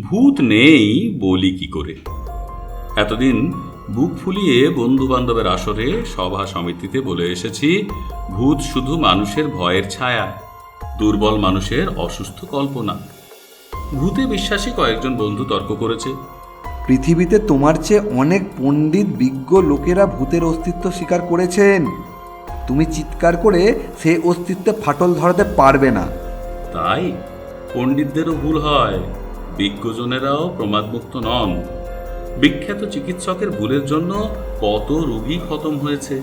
ভূত নেই বলি কি করে? এতদিন বুক ফুলিয়ে বন্ধু বান্ধবের আসরে সভা সমিতিতে বলে এসেছি, ভূত শুধু মানুষের ভয়ের ছায়া, দুর্বল মানুষের অসুস্থ কল্পনা। ভূতে বিশ্বাসী কয়েকজন বন্ধু তর্ক করেছে, পৃথিবীতে তোমার চেয়ে অনেক পণ্ডিত বিজ্ঞ লোকেরা ভূতের অস্তিত্ব স্বীকার করেছেন। তুমি চিৎকার করে সেই অস্তিত্বে ফাটল ধরাতে পারবে না। তাই পণ্ডিতদেরও ভুল হয়, বিজ্ঞজনেরাও প্রমাদমুক্ত নন। বিখ্যাত চিকিৎসকের ভুলের জন্য কত রোগী খতম হয়েছে।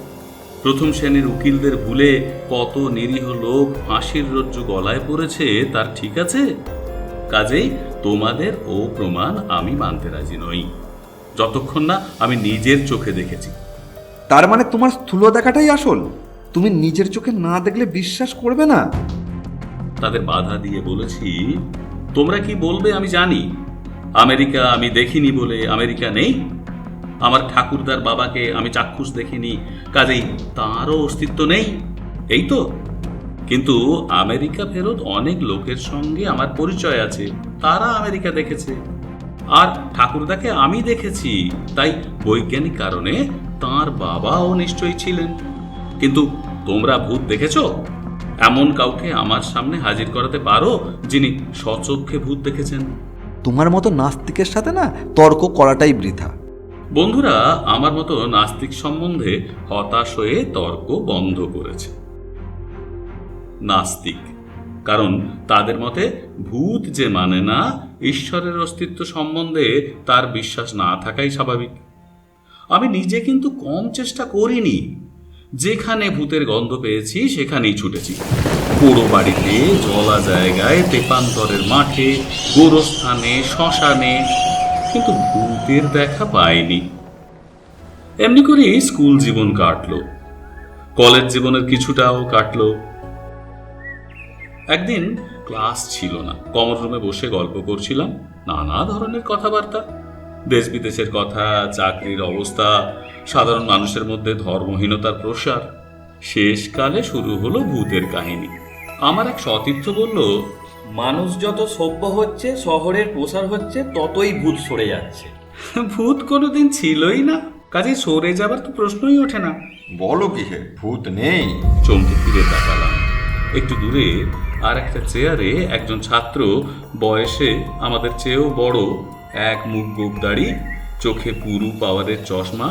প্রথম শ্রেণীর উকিলদের ভুলে কত নিরীহ লোক ফাঁসির রজ্জু গলায় পড়েছে, তার ঠিক আছে? কাজেই তোমাদের ও প্রমাণ আমি মানতে রাজি নই, যতক্ষণ না আমি নিজের চোখে দেখেছি। তার মানে তোমার স্থূল দেখাটাই আসল? তুমি নিজের চোখে না দেখলে বিশ্বাস করবে না? তাদের বাধা দিয়ে বলেছি, তোমরা কি বলবে আমি জানি। আমেরিকা আমি দেখিনি বলে আমেরিকা নেই। আমার ঠাকুরদার বাবাকে আমি চাক্ষুষ দেখিনি, কাজেই তাঁরও অস্তিত্ব নেই, এই তো। কিন্তু আমেরিকা ফেরত অনেক লোকের সঙ্গে আমার পরিচয় আছে, তারা আমেরিকা দেখেছে। আর ঠাকুরদাকে আমি দেখেছি, তাই বৈজ্ঞানিক কারণে তাঁর বাবাও নিশ্চয়ই ছিলেন। কিন্তু তোমরা ভূত দেখেছো? এমন কাউকে আমার সামনে হাজির করাতে পারো যিনি স্বচক্ষে ভূত দেখেছেন? তোমার মতো নাস্তিকের সাথে না তর্ক করাটাই বৃথা। বন্ধুরা আমার মতো নাস্তিক সম্বন্ধে হতাশ হয়ে তর্ক বন্ধ করেছে। নাস্তিক কারণ তাদের মতে ভূত যে মানে না, ঈশ্বরের অস্তিত্ব সম্বন্ধে তার বিশ্বাস না থাকাই স্বাভাবিক। আমি নিজে কিন্তু কম চেষ্টা করিনি। যেখানে ভূতের গন্ধ পেয়েছি সেখানেই ছুটেছি। পোড়ো বাড়িতে, জলা জায়গায়, তেপান্তরের মাঠে, গোরস্থানে, শ্মশানে, কিন্তু ভূতের দেখা পাইনি। এমনি করেই স্কুল জীবন কাটলো, কলেজ জীবনের কিছুটাও কাটলো। একদিন ক্লাস ছিল না, কমন রুমে বসে গল্প করছিলাম, নানা ধরনের কথাবার্তা, দেশ বিদেশের কথা, চাকরির অবস্থা, সাধারণ মানুষের মধ্যে ধর্মহীনতার প্রসার। শেষকালে শুরু হলো ভূতের কাহিনী। আমার এক সতীর্থ বলল, মানুষ যত সভ্য হচ্ছে, শহরের প্রসার হচ্ছে, ততই ভূত সরে যাচ্ছে। ভূত কোনোদিন ছিলই না, কাজে সরে যাবার তো প্রশ্নই ওঠে না। বলো কি হে, ভূত নেই? চমকে ফিরে তাকালাম। একটু দূরে আর একটা চেয়ারে একজন ছাত্র, বয়সে আমাদের চেয়েও বড়, এক মুখ গোপ দাড়ি, চোখে পুরু পাওয়ারের চশমা।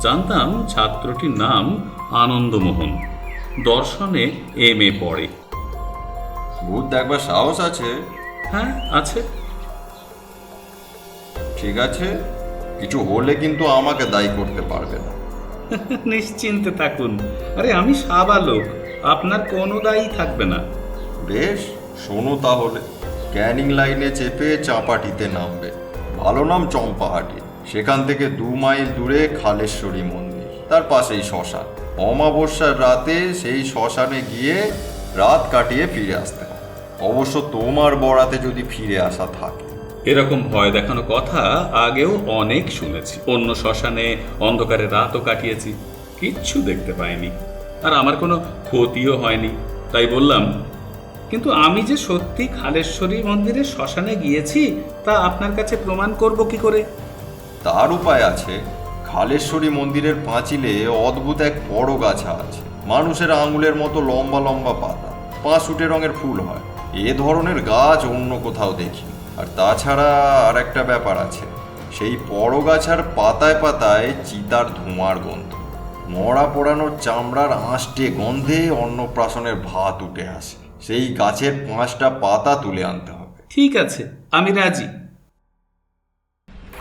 জানতাম ছাত্রটির নাম আনন্দমোহন, দর্শনে MA পড়ে। ভূত দেখবার সাহস আছে? হ্যাঁ আছে। ঠিক আছে, কিছু হলে কিন্তু আমাকে দায়ী করতে পারবে না। নিশ্চিন্তে থাকুন, আরে আমি সাবালক, আপনার কোনো দায়ী থাকবে না। বেশ, শোনো তাহলে। ক্যানিং লাইনে চেপে চাপাটিতে নামবে, ভালো নাম চম্পাহাটি। সেখান থেকে 2 মাইল দূরে খালেশ্বরী মন্দির, তার পাশেই শ্মশান। অমাবস্যার রাতে সেই শ্মশানে গিয়ে রাত কাটিয়ে ফিরে আসতে হবে। অবশ্য তোমার বরাতে যদি ফিরে আসা থাকে। এরকম ভয় দেখানো কথা আগেও অনেক শুনেছি। অন্য শ্মশানে অন্ধকারে রাতও কাটিয়েছি, কিচ্ছু দেখতে পাইনি, আর আমার কোনো ক্ষতিও হয়নি। তাই বললাম, কিন্তু আমি যে সত্যি খালেশ্বরী মন্দিরের শ্মশানে গিয়েছি তা আপনার কাছে প্রমাণ করব কি করে? তার উপায় আছে। খালেশ্বরী মন্দিরের পাঁচিলে অদ্ভুত এক বড় গাছা আছে, মানুষের আঙুলের মতো লম্বা লম্বা পাতা, পাঁচুটে রঙের ফুল হয়। এ ধরনের গাছ অন্য কোথাও দেখি। আর তাছাড়া আর একটা ব্যাপার আছে, সেই বড় গাছার পাতায় পাতায় চিতার ধোঁয়ার গন্ধ। মরা পোড়ানোর চামড়ার আঁশটে গন্ধে অন্নপ্রাশনের ভাত উঠে আসে। সেই গাছের 5টা পাতা তুলে আনতে হবে। ঠিক আছে, আমি রাজি।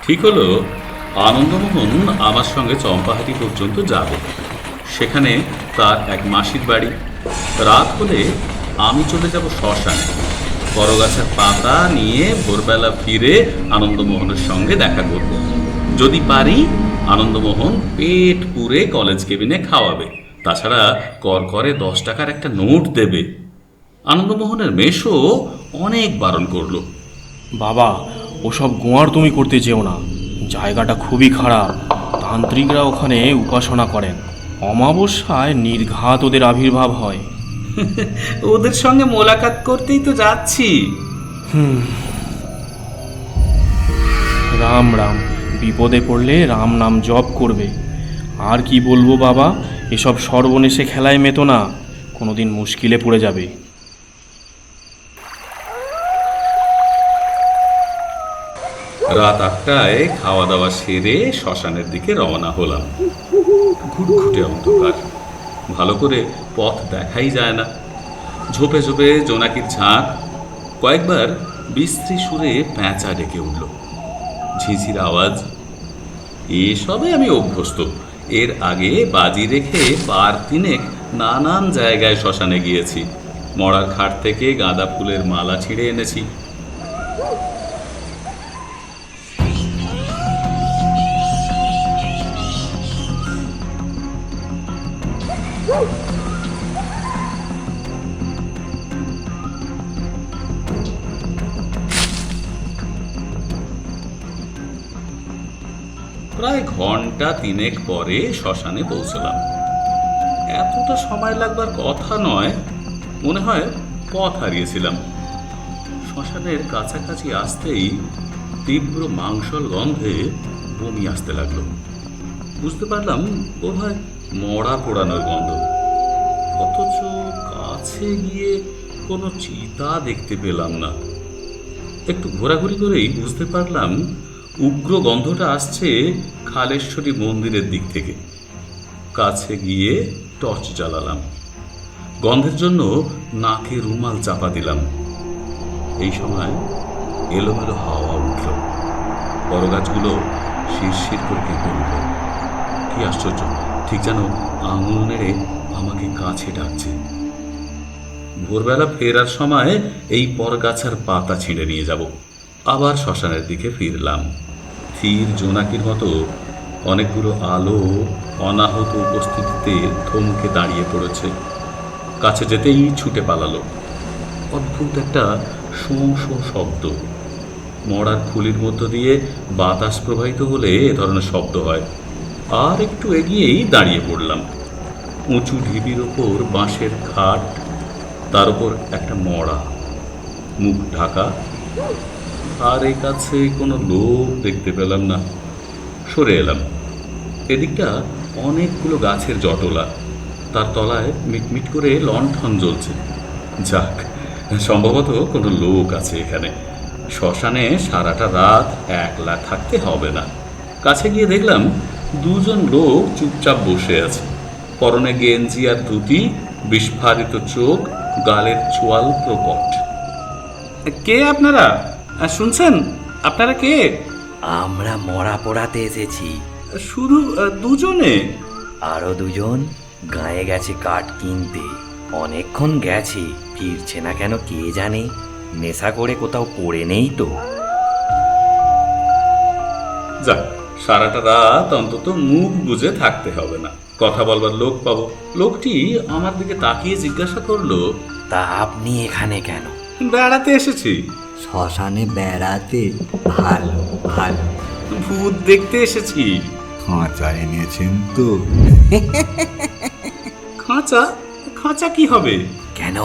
ঠিক হলো, আনন্দমোহন আমার সঙ্গে চম্পাহাটি পর্যন্ত যাবে। সেখানে তার এক মাসির বাড়ি। রাত হলে আমি চলে যাব শ্মশানে। বড়গাছার পাতা নিয়ে ভোরবেলা ফিরে আনন্দমোহনের সঙ্গে দেখা করব। যদি পারি, আনন্দমোহন পেট পুরে কলেজ কেবিনে খাওয়াবে। তাছাড়া করে 10 টাকার একটা নোট দেবে। আনন্দমোহনের মেশো অনেক বারণ করলো। বাবা, ওসব গোয়ার তুমি করতে যেও না, জায়গাটা খুবই খারাপ। তান্ত্রিকরা ওখানে উপাসনা করেন, অমাবস্যায় নির্ঘাত ওদের আবির্ভাব হয়। ওদের সঙ্গে মোলাকাত করতেই তো যাচ্ছি। রাম রাম, বিপদে পড়লে রাম নাম জপ করবে। আর কি বলবো বাবা, এসব সর্বনেশে খেলায় মেতো না, কোনোদিন মুশকিলে পড়ে যাবে। রাত 8টায় খাওয়া দাওয়া সেরে শ্মশানের দিকে রওনা হলাম। ঘুটঘুটে অন্ধকার, ভালো করে পথ দেখাই যায় না। ঝোপে ঝোপে জোনাকির ঝাঁক, কয়েকবার বিশ্রী সুরে প্যাঁচা ডেকে উঠল, ঝিঝির আওয়াজ। এসবে আমি অভ্যস্ত। এর আগে বাজি রেখে পার তিনেক নানান জায়গায় শ্মশানে গিয়েছি। মরার খাট থেকে গাঁদা ফুলের মালা ছিঁড়ে এনেছি। প্রায় ঘন্টা তিনেক পরে শ্মশানে পৌঁছলাম। এতটা সময় লাগবার কথা নয়, মনে হয় পথ হারিয়েছিলাম। শ্মশানের কাছাকাছি আসতেই তীব্র মাংসল গন্ধে বমি আসতে লাগলো। বুঝতে পারলাম বোধহয় মরা পোড়ানোর গন্ধ। অথচ কাছে গিয়ে কোনো চিতা দেখতে পেলাম না। একটু ঘোরাঘুরি করেই বুঝতে পারলাম উগ্র গন্ধটা আসছে খালেশ্বরী মন্দিরের দিক থেকে। কাছে গিয়ে টর্চ জ্বালালাম। গন্ধের জন্য নাকে রুমাল চাপা দিলাম। এই সময় এলোমেলো হাওয়া উঠল, বড় গাছগুলো শিরশির করে কেঁপে উঠল। কি আশ্চর্য, ঠিক যেন আঙুল নেড়ে আমাকে কাছে ডাকছে। ভোরবেলা ফেরার সময় এই পরগাছার পাতা ছিঁড়ে নিয়ে যাব। আবার শ্মশানের দিকে ফিরলাম। স্থির জোনাকির মতো অনেকগুলো আলো অনাহত উপস্থিতিতে থমকে দাঁড়িয়ে পড়েছে। কাছে যেতেই ছুটে পালালো। অদ্ভুত একটা শোঁ শোঁ শব্দ। মরার খুলির মধ্য দিয়ে বাতাস প্রবাহিত হলে এ ধরনের শব্দ হয়। আর একটু এগিয়েই দাঁড়িয়ে পড়লাম। উঁচু ঢিবির ওপর বাঁশের খাট, তার উপর একটা মরা, মুখ ঢাকা। আর এই কাছে কোনো লোক দেখতে পেলাম না। সরে এলাম। এদিকটা অনেকগুলো গাছের জটলা, তার তলায় মিটমিট করে লণ্ঠন জ্বলছে। যাক, সম্ভবত কোনো লোক আছে এখানে। শ্মশানে সারাটা রাত একলা থাকতে হবে না। কাছে গিয়ে দেখলাম দুজন লোক চুপচাপ বসে আছে। পরনে গেঞ্জি আর ধুতি, বিস্ফারিত চোখ, গালের চোয়াল প্রকট। কে আপনারা? শুনছেন? আপনারা কে? আমরা মরা পোড়াতে এসেছি। শুধু দুজনে? আরো দুজন গায়ে গেছে কাঠ কিনতে। অনেকক্ষণ গেছে, ফিরছে না কেন কে জানে। নেশা করে কোথাও পড়ে নেই তো। যাক, সারাটা রাত অন্তত মুখ বুজে থাকতে হবে না, কথা বলবার লোক পাবো। লোকটি আমার দিকে তাকিয়ে জিজ্ঞাসা করলো, তা আপনি এখানে কেন? বেড়াতে এসেছি। শ্মশানে বেড়াতে? ভালো ভালো। ভূত দেখতে এসেছি। খাঁচা এনেছেন তো? খাঁচা? খাঁচা কি হবে? কেন,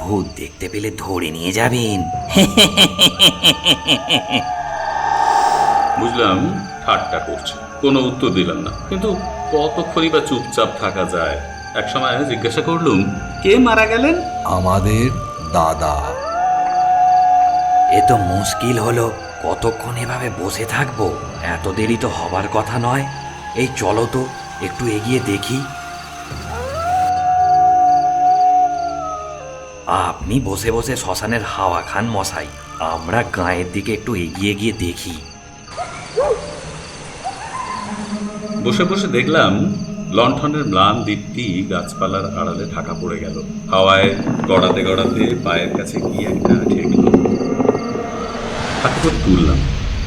ভূত দেখতে পেলে ধরে নিয়ে যাবেন? বুঝলাম ঠাট্টা করছে। কোনো উত্তর দিলাম না। কিন্তু কতক্ষণই বা চুপচাপ থাকা যায়। এক সময় জিজ্ঞাসা করলুম, কে মারা গেলেন? আমাদের দাদা। এ তো মুশকিল হলো। কতক্ষণ এভাবে বসে থাকবো? এত দেরি তো হবার কথা নয়। এই চলো তো একটু এগিয়ে দেখি। আপনি বসে বসে শ্মশানের হাওয়া খান মশাই, আমরা গাঁয়ের দিকে একটু এগিয়ে গিয়ে দেখি। বসে বসে দেখলাম লণ্ঠনের ম্লান দীপ্তি গাছপালার আড়ালে ঢাকা পড়ে গেল। হাওয়ায় গড়াতে গড়াতে পায়ের কাছে গিয়ে একটা ঠেকল। হাতে করে তুললাম,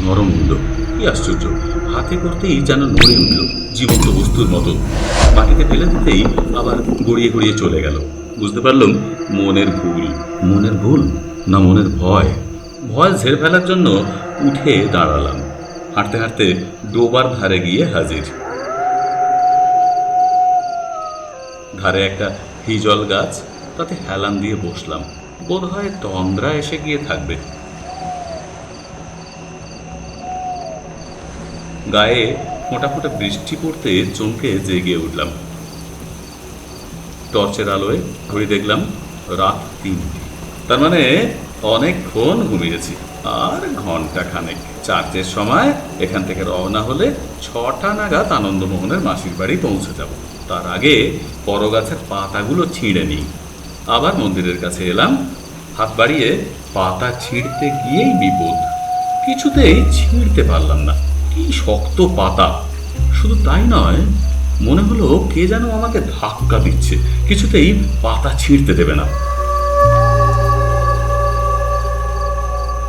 নরম উঠল। কি আশ্চর্য, হাতে করতেই যেন নড়ে উঠল, জীবন্ত বস্তুর মতো। মাটিতে ফেলে দিতেই আবার গড়িয়ে গড়িয়ে চলে গেল। বুঝতে পারলাম মনের ভুল। মনের ভুল না মনের ভয়? ভয় ঝেড়ে ফেলার জন্য উঠে দাঁড়ালাম। হাঁটতে হাঁটতে ডোবার ধারে গিয়ে হাজির। ধারে একটা হিজল গাছ, তাতে হেলান দিয়ে বসলাম। বোধ হয় তন্দ্রা এসে গিয়ে থাকবে। গায়ে ফোঁটা ফোঁটা বৃষ্টি পড়তে চমকে জেগে উঠলাম। টর্চের আলোয় ঘড়ি দেখলাম রাত 3টে। তার মানে অনেকক্ষণ ঘুমিয়েছি, আর ঘন্টা খানেক। চার্চের সময় এখান থেকে রওনা হলে 6টা নাগাদ আনন্দমোহনের মাসির বাড়ি পৌঁছে যাব। তার আগে বড়গাছের পাতাগুলো ছিঁড়ে নিই। আবার মন্দিরের কাছে এলাম। হাত বাড়িয়ে পাতা ছিঁড়তে গিয়েই বিপদ, কিছুতেই ছিঁড়তে পারলাম না। কি শক্ত পাতা! শুধু তাই নয়, মনে হলো কে যেন আমাকে ধাক্কা দিচ্ছে, কিছুতেই পাতা ছিঁড়তে দেবে না।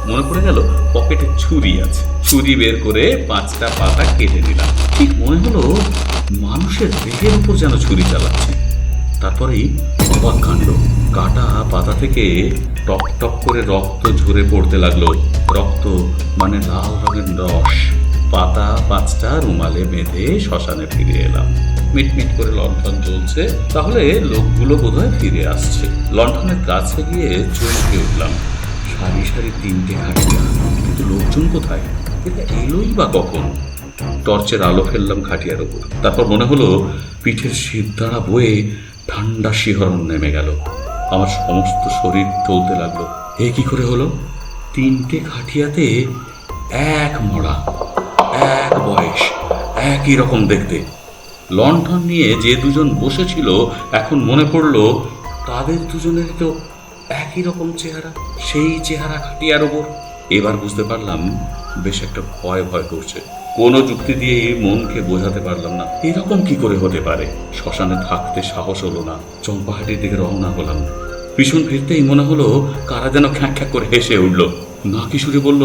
মনে পড়ে গেল পকেটে ছুরি আছে। ছুরি বের করে 5টা পাতা কেটে নিলাম। ঠিক মনে হলো মানুষের দেহের উপর যেন ছুরি চালাচ্ছে। তারপরেই অবাক কাণ্ড, কাটা পাতা থেকে টপ টপ করে রক্ত ঝরে পড়তে লাগলো। রক্ত মানে লাল রঙের রস। পাতা 5টা রুমালে বেঁধে শ্মশানে ফিরে এলাম। মিটমিট করে লণ্ঠন জ্বলছে, তাহলে লোকগুলো বোধহয় ফিরে আসছে। লণ্ঠনের কাছে গিয়ে চমকে উঠলাম। সারি সারি 3টে খাটিয়া, কিন্তু লোকজন কোথায়? এটা এলোই বা কখন? টর্চের আলো ফেললাম খাটিয়ার ওপর। তারপর মনে হলো পিঠের শিরদাঁড়া বয়ে ঠান্ডা শিহরণ নেমে গেল। আমার সমস্ত শরীর চলতে লাগলো। এ কি করে হলো? 3টে খাটিয়াতে এক মরা, এক বয়স, একই রকম দেখতে। লণ্ঠন নিয়ে যে দুজন বসেছিল, এখন মনে পড়ল তাদের দুজনের তো একই রকম চেহারা, সেই চেহারা খাটিয়ার ওপর। এবার বুঝতে পারলাম বেশ একটা ভয় ভয় করছে। কোনো যুক্তি দিয়ে মনকে বোঝাতে পারলাম না এরকম কি করে হতে পারে। শ্মশানে থাকতে সাহস হলো না। চম্পাহাটির দিকে রওনা হলাম। পিছন ফিরতেই মনে হলো কারা যেন খ্যাঁক খ্যাঁক করে হেসে উঠল। না কিশোরী বলল,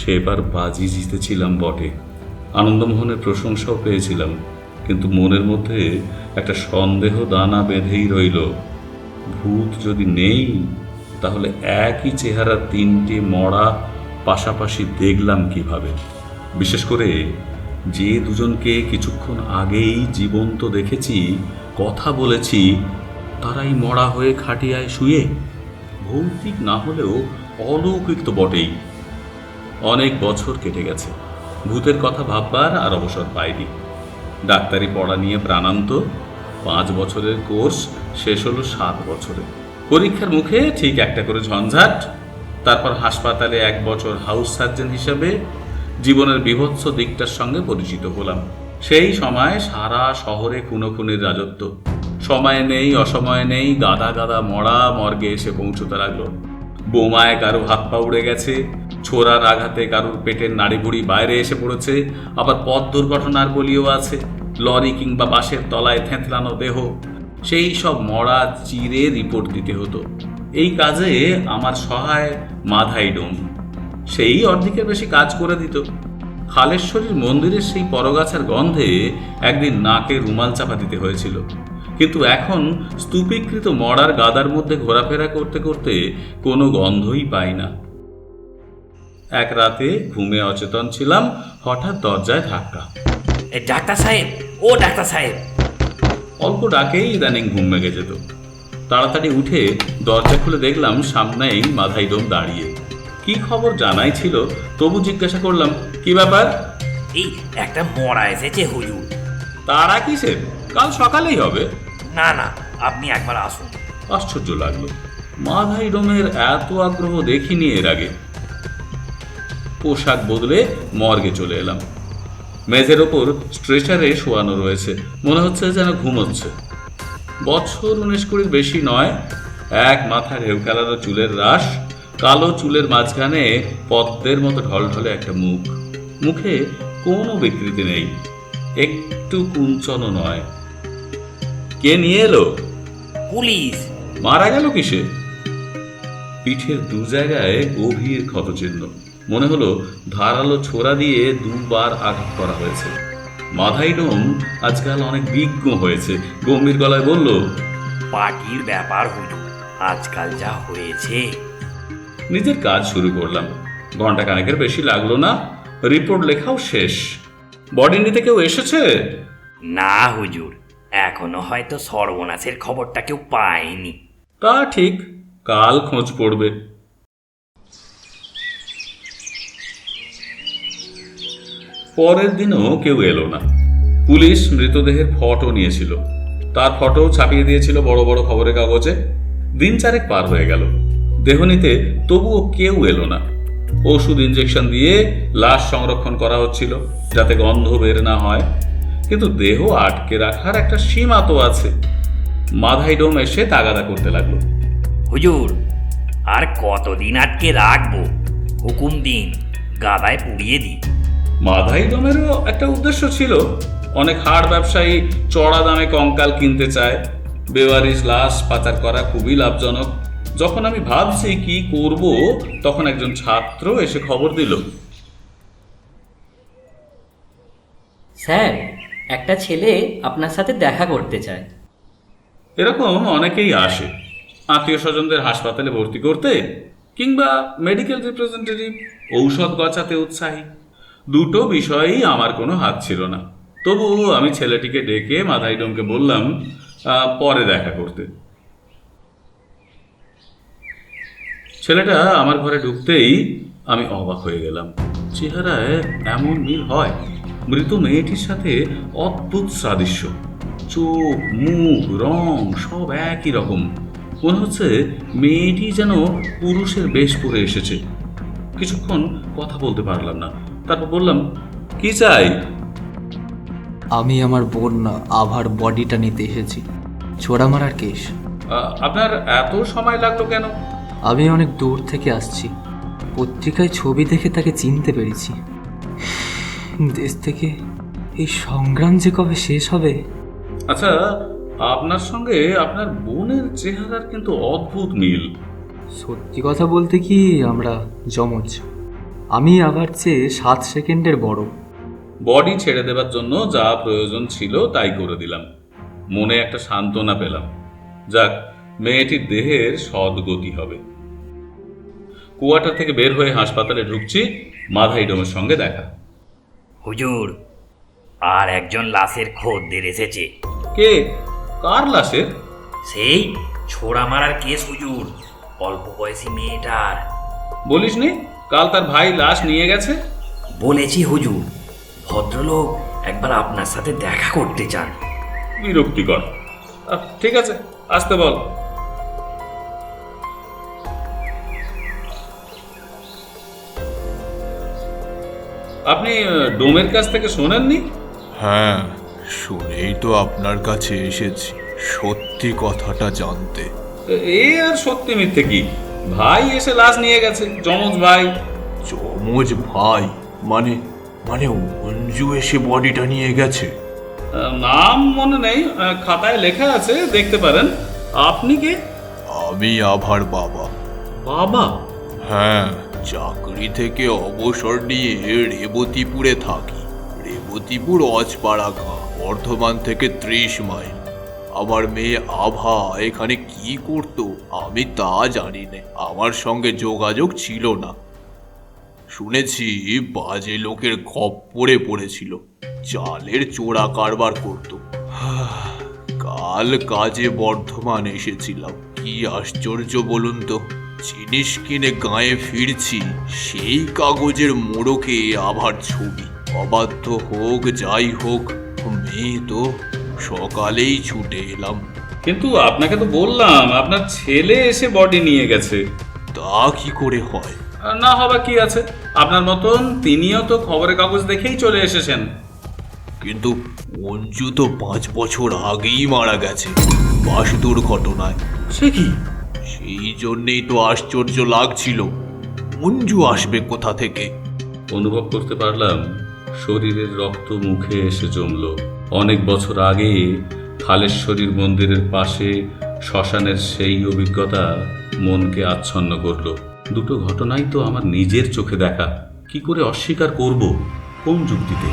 সেবার বাজি জিতেছিলাম বটে, আনন্দমোহনের প্রশংসাও পেয়েছিলাম, কিন্তু মনের মধ্যে একটা সন্দেহ দানা বেঁধেই রইল। ভূত যদি নেই, তাহলে একই চেহারার 3টে মরা পাশাপাশি দেখলাম কিভাবে? বিশেষ করে যে দুজনকে কিছুক্ষণ আগেই জীবন্ত দেখেছি, কথা বলেছি, তারাই মরা হয়ে খাটিয়ায় শুয়ে। ভৌতিক না হলেও অলৌকিক তো বটেই। অনেক বছর কেটে গেছে, ভূতের কথা ভাববার আর অবসর পাইনি। ডাক্তারি পড়া নিয়ে প্রাণান্ত। 5 বছরের কোর্স শেষ হলো 7 বছরে। পরীক্ষার মুখে ঠিক একটা করে ঝঞ্ঝাট। তারপর হাসপাতালে 1 বছর হাউস সার্জন হিসাবে জীবনের বিভৎস দিকটার সঙ্গে পরিচিত হলাম। সেই সময় সারা শহরে খুনোখুনির রাজত্ব। সময় নেই, অসময় নেই, গাদা গাদা মরা মর্গে এসে পৌঁছতে লাগলো। বোমায় কারো হাত পা উড়ে গেছে, ছোড়ার আঘাতে কারোর পেটের নাড়িভুড়ি বাইরে এসে পড়েছে, আবার পথ দুর্ঘটনার বলিও আছে। লরি কিংবা বাসের তলায় থেঁতলানো দেহ, সেই সব মরা চিরে রিপোর্ট দিতে হতো। এই কাজে আমার সহায় মাধাইডোম। সেই অর্ধেকের বেশি কাজ করে দিত। খালেশ্বরীর মন্দিরের সেই পরগাছার গন্ধে একদিন নাকে রুমাল চাপা দিতে হয়েছিল। কিন্তু এখন স্তূপীকৃত মরার গাদার মধ্যে ঘোরাফেরা করতে করতে কোনো গন্ধই পাই না। এক রাতে ঘুমে অচেতন ছিলাম, হঠাৎ দরজায় ধাক্কা। ডাক্তার সাহেব, ও ডাক্তার সাহেব। অল্প ডাকেই ইদানিং ঘুম ভেঙে যেত। তাড়াতাড়ি উঠে দরজা খুলে দেখলাম সামনেই মাধাইডোম দাঁড়িয়ে। কি খবর জানাই ছিল, তবু জিজ্ঞাসা করলাম, কি ব্যাপার? এই একটা মরা এসেছে হুজুর। তারা কিসের? কাল সকালেই হবে। না না, আপনি একবার আসুন। আশ্চর্য লাগলো, মাধাইডোমের এত আগ্রহ দেখিনি এর আগে। পোশাক বদলে মর্গে চলে এলাম। মেঝের ওপর স্ট্রেচারে শোয়ানো রয়েছে, মনে হচ্ছে যেন ঘুমোচ্ছে। বছর 19-20 বেশি নয়। এক মাথা ঢেউ খেলানো চুলের রাশ, কালো চুলের মাঝখানে পদ্মের মতো ঢলঢলে একটা মুখ। মুখে কোনো বিকৃতি নেই, একটু কুঞ্চনও নয়। কে নিয়ে এলো? পুলিশ। মারা গেল কিসে? পিঠের 2 জায়গায় গভীর ক্ষতচিহ্ন। মনে হলো ধারালো ছোরা দিয়ে 2 বার আঘাত করা হয়েছে। মাধাইডোম আজকাল অনেক বিজ্ঞ হয়েছে, গম্ভীর গলায় বলল, পার্টির ব্যাপার হুজুর, আজকাল যা হয়েছে। নিজের কাজ শুরু করলাম। ঘন্টা খানেকের বেশি লাগলো না, রিপোর্ট লেখাও শেষ। বডি নিতে কেউ এসেছে? না হুজুর, এখনো হয়তো সর্বনাশের খবরটা কেউ পায়নি। তা ঠিক, কাল খোঁজ পড়বে। পরের দিনও কেউ এলো না। পুলিশ মৃতদেহের ফটো নিয়েছিল, তার ফটো ছাপিয়ে দিয়েছিল বড় বড় খবরের কাগজে। দিন চারেক পার হয়ে গেল, দেহ নিতে তবুও কেউ এলো না। ওষুধ ইঞ্জেকশন দিয়ে লাশ সংরক্ষণ করা হচ্ছিল যাতে গন্ধ বের না হয়, কিন্তু দেহ আটকে রাখার একটা সীমা তো আছে। মাধাইডোম এসে তাগাদা করতে লাগলো। হুজুর, আর কতদিন আটকে রাখবো? হুকুম দিন, গাদায় পুড়িয়ে দিই। মাধাইডোমেরও একটা উদ্দেশ্য ছিল। অনেক হাড় ব্যবসায়ী চড়া দামে কঙ্কাল কিনতে চায়। বেওয়ারিশ লাশ পাচার করা খুবই লাভজনক। যখন আমি ভাবছি কি করব, তখন একজন ছাত্র এসে খবর দিল। স্যার, একটা ছেলে আপনার সাথে দেখা করতে চায়। এরকম অনেকেই আসে, আত্মীয় স্বজনদের হাসপাতালে ভর্তি করতে, কিংবা মেডিকেল রিপ্রেজেন্টেটিভ ঔষধ গছাতে উৎসাহী। দুটো বিষয়েই আমার কোনো হাত ছিল না। তবু আমি ছেলেটিকে ডেকে মাধাইডোমকে বললাম পরে দেখা করতে। ছেলেটা আমার ঘরে ঢুকতেই আমি অবাক হয়ে গেলাম। চেহারায় এমন মিল হয়! মৃত মেয়েটির সাথে অদ্ভুত সাদৃশ্য। চোখ, মুখ, রং সব একই রকম। মনে হচ্ছে মেয়েটি যেন পুরুষের বেশ পরে এসেছে। কিছুক্ষণ কথা বলতে পারলাম না, তারপর বললাম, কি চাই? আমি আমার বোন আভার বডিটা নিতে এসেছি। ছোড়া মারার কেস। আপনার এত সময় লাগলো কেন? আমি অনেক দূর থেকে আসছি, পত্রিকায় ছবি দেখে তাকে চিনতে পেরেছি। দেশ থেকে এই সংগ্রাম যে কবে শেষ হবে। আচ্ছা, আপনার সঙ্গে আপনার বোনের চেহারার কিন্তু অদ্ভুত মিল। সত্যি কথা বলতে কি, আমরা যমজ। আমি আবার চেয়ে 7 সেকেন্ডের বড়। বডি ছেড়ে দেবার জন্য যা প্রয়োজন ছিল তাই করে দিলাম। মনে একটা সান্ত্বনা পেলাম। যাক, মেয়েটির দেহের সদ্গতি হবে। কোয়ার্টার থেকে বের হয়ে হাসপাতালে ঢুকছি, মাধাইডোমের সঙ্গে দেখা। হুজুর, আর একজন লাশের খোঁজদের এসেছে। কে? কার লাশের? সেই ছোড়া মারার কেস হুজুর, অল্প বয়সী মেয়েটার। বলিসনি কাল তার ভাই লাশ নিয়ে গেছে? বলেছি হুজুর, ভদ্রলোক একবার আপনার সাথে দেখা করতে চান। বিরক্তিকর। ঠিক আছে, আসতে বল। আপনি ডোমের কাছ থেকে শোনেননি? হ্যাঁ, শুনেই তো আপনার কাছে এসেছি সত্যি কথাটা জানতে। এ আর সত্যি মিথ্যে কি? ভাই এসে লাশ নিয়ে গেছে, যমজ ভাই। যমজ ভাই? মানে মানে অঞ্জু এসে বডিটা নিয়ে গেছে? নাম মনে নেই, খাতায় লেখা আছে, দেখতে পারেন। আপনি কে? আমি আভার বাবা। বাবা? হ্যাঁ, চাকরি থেকে অবসর নিয়ে রেবতীপুরে থাকি। রেবতীপুর অজপাড়া গাঁ, বর্ধমান থেকে 30 মাইল। আমার মেয়ে আভা এখানে কি করতো আমি তা জানি না, আমার সঙ্গে যোগাযোগ ছিল না। শুনেছি বাজে লোকের খপ্পরে পড়েছিল, চালের চোরা কারবার করত। কাল কাজে বর্ধমান এসেছিলাম। কি আশ্চর্য বলুন তো, জিনিস কিনে গায়ে ফিরছি, সেই কাগজের মোড়কে আভার ছবি। অবাধ্য হোক যাই হোক, মেয়ে তো। সকালেই ছুটে এলাম। কিন্তু আপনাকে তো বললাম আপনার ছেলে এসে বডি নিয়ে গেছে। তা কি করে হয়? না হবা কি আছে, আপনার মতন তিনিও তো খবরের কাগজ দেখেই চলে এসেছেন। কিন্তু অঞ্জু তো 5 বছর আগেই মারা গেছে বাস দুর্ঘটনায়। সে কি? সেই জন্যেই তো আশ্চর্য লাগছিল, অঞ্জু আসবে কোথা থেকে। অনুভব করতে পারলাম শরীরের রক্ত মুখে এসে জমল। অনেক বছর আগে খালেশ্বরীর মন্দিরের পাশে শ্মশানের সেই অভিজ্ঞতা মনকে আচ্ছন্ন করল। দুটো ঘটনাই তো আমার নিজের চোখে দেখা, কি করে অস্বীকার করব, কোন যুক্তিতে?